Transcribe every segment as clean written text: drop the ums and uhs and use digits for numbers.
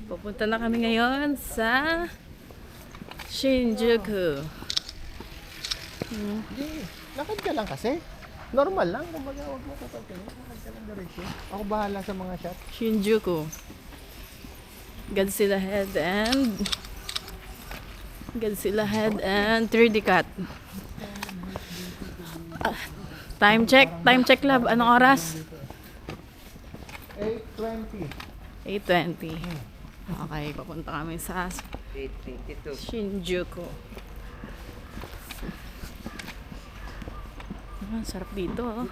Pupunta na kami ngayon sa Shinjuku. Lakad ka lang kasi. Normal lang. Kumbaga, huwag mo kapagkanin. Lakad ka lang diretso. Ako bahala sa mga shot. Shinjuku. Godzilla Head and 3D Cut. Time check lab. Anong oras? 8:20. 8:20. Okay, papunta kami sa 8:22. Shinjuku. Sarap dito, oh.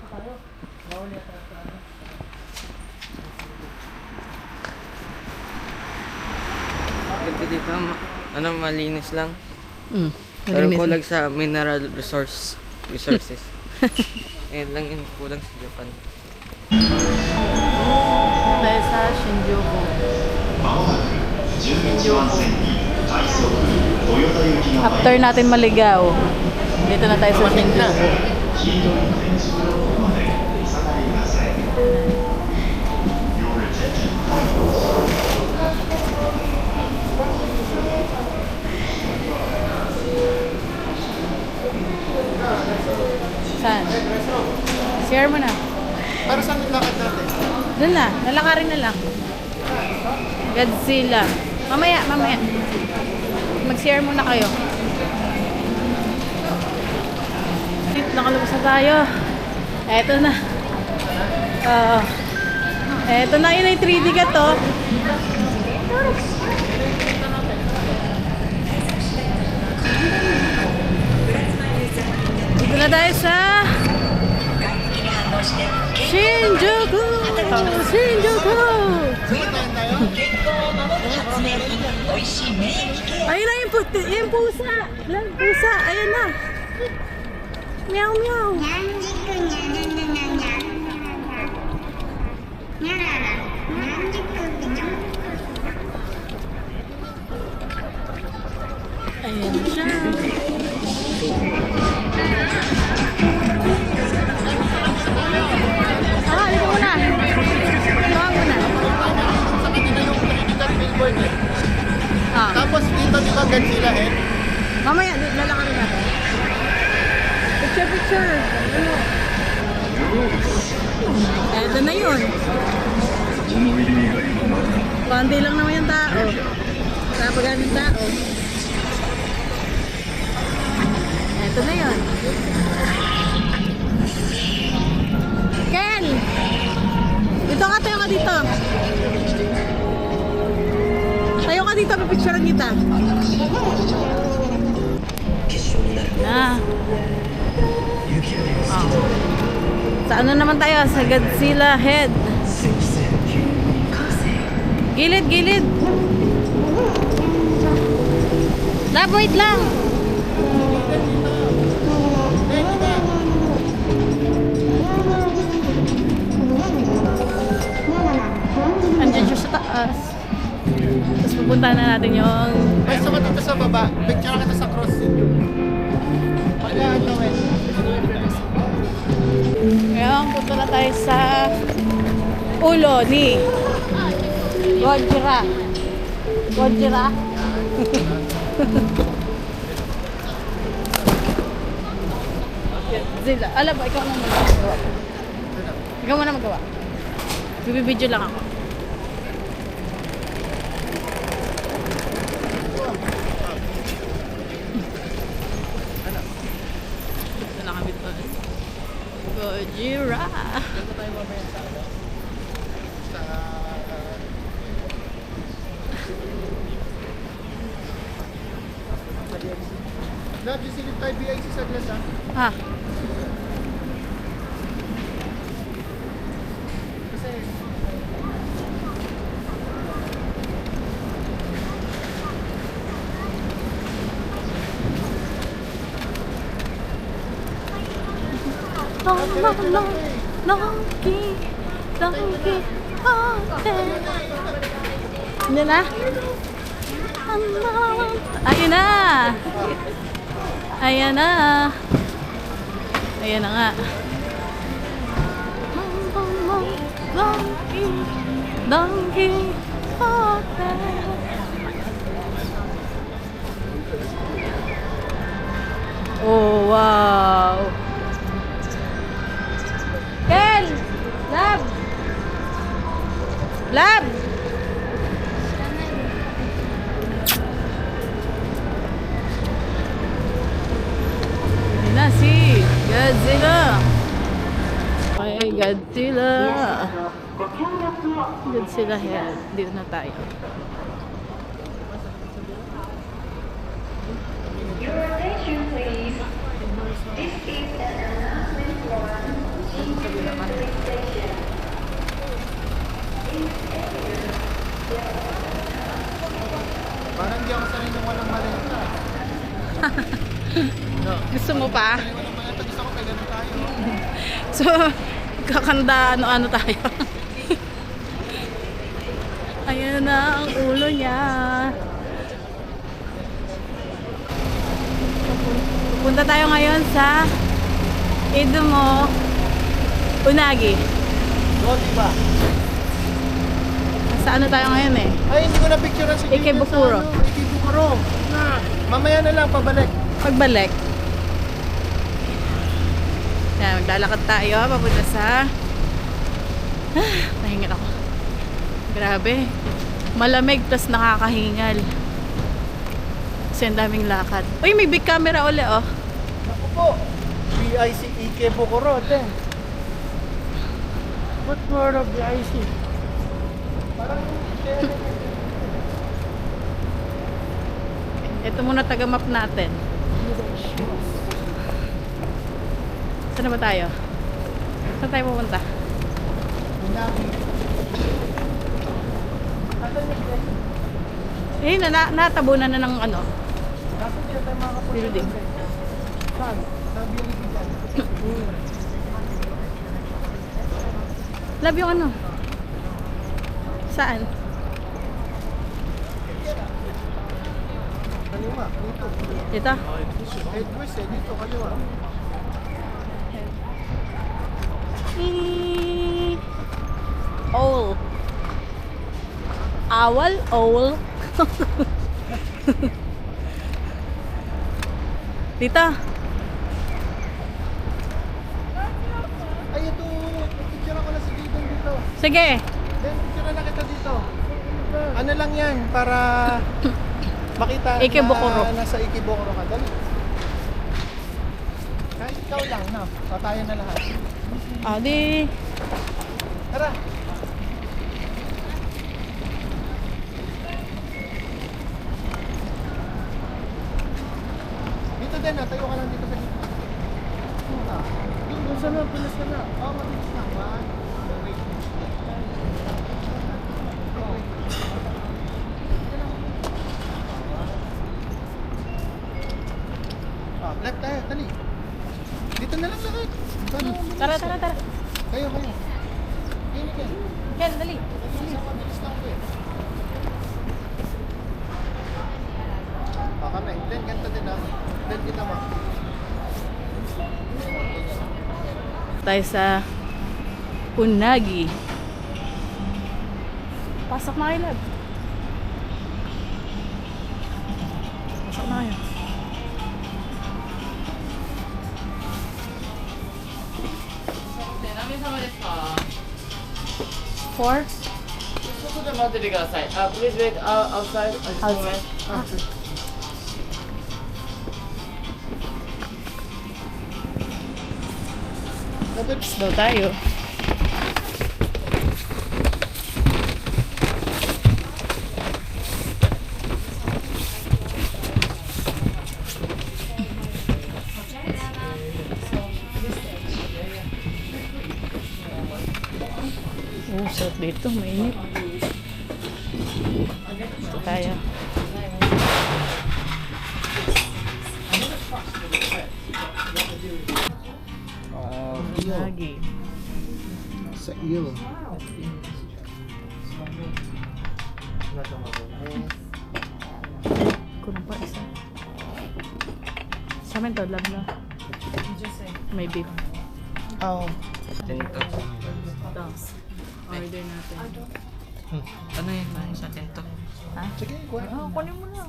Ganda dito, malinis lang. Pero Malinis. kulang sa mineral resources. Ayan lang yung kulang sa Japan. Tayo sa Shinjuku. After natin maligaw, dito na tayo sa Shinjuku. Saan? Share mo na. Para saan yung lakad natin? Doon na, lalakarin na lang. Godzilla. Mamaya. Mag-share muna kayo. Nakalabas na tayo. Eto na. Eto na, yun ay 3D ka to. Dito na tayo sa Shinjuku! Ayun na yung pusa! Lang, pusa! Ayun na! Meow meow! Ayun siya! Dito muna! Tapos dito, di ba Godzilla Head? Mamaya, lalakarin natin. Picture! Eto na yun. Konti lang naman yung tao. Kapag tao. Eto na yun. Ken! Dito ka, tayo ka dito. Tayo ka dito, pipicturean kita. Na. Sa ano naman tayo? Sa Godzilla Head. Gilid. Wait lang. Andiyan siya sa taas. Tapos pupuntahan na natin yung... Pwesto ka dito sa baba. Picture kita sa cross. Pagkaan naman. Ngayon, punta na tayo sa ulo ni Godzilla. Godzilla. Alam mo, ikaw na magawa. Ikaw muna magawa. Bibidyo lang ako. Ito na kami doon. Gojira. Dito tayo mamaya sa ano? Sa... Love, silip tayo BIC sa glass, ha? Ha? Kasi... Donkey, Hindi na? Ayun na! Ayan na! Ayan na nga. Donkey, Oh, wow. Ken! Lab! Lab! Yun na si Godzilla. Ay, Godzilla. Godzilla head. Dito na tayo. Your attention, please. This is an announcement from Senior Police Station. Parang di ako sanay nung walang malenta. Gusto mo pa? Walang malenta, gusto ko kaya ganun tayo. So, kakanda ano-ano tayo. Ayan na ang ulo niya. Punta tayo ngayon sa Izumo Unagi. Oo, diba? Sa ano tayo ngayon eh? Ay, hindi ko na picture si Ikebukuro. Ikebukuro. Mamaya na lang, pabalik. Pagbalik. Yan, maglalakad tayo papunta sa... Nahingal ako. Grabe. Malamig plus nakakahingal. Kasi ang daming lakad. Uy, may big camera uli oh. Ako po. BIC Ikebukuro, ate. What word of BIC? Parang... Ito muna taga-map natin. Saan na ba tayo? Saan tayo pupunta? Unagi. Eh, natabunan na ng ano, Kaso hindi na tayo makakapunta. building. Saan? Sabi yung ibigan. Love yung ano? Saan? Kaliwa, dito. Dito? Edwes eh, dito, kaliwa. Owl. Owl? Owl? Dito. Ay, ito. Picture ako na si Gideon dito. Sige. Then, picture na kita dito. Ano lang yan, para makita Ikebukuro. na nasa Ikebukuro ka. Dali. Kahit ikaw lang, no? O, tayo na lahat. Ah, di. Tara. Dito din, tayo ka lang dito sa gitna. Doon sana, pilas ka na. Oo, mabilis na. One, wait. Left tayo, tali. Dito na lang lahat. Para mabilis. Tara, tara, tara. Kayo. Kini ka. Ken, dali. Mabilis lang ko eh. Kami. Then, ganito din ah. Then, kita mo. Tayo sa Unagi. Pasok na kayo, love. Pasok na kayo. Four? Please wait outside. Outside. Slow tayo. Oh, sarap dito. Mainit. Ito tayo. Lagi. Sa iyo. Kulang pa isa. Sa amin to, love na. May beef. Oo. Ganito. Thanks. Order natin. Ano yun? Ano sa atin to? Ha? Sige, kuha. Kunin mo na.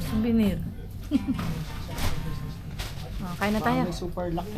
Souvenir. Kain na tayo. May super luck.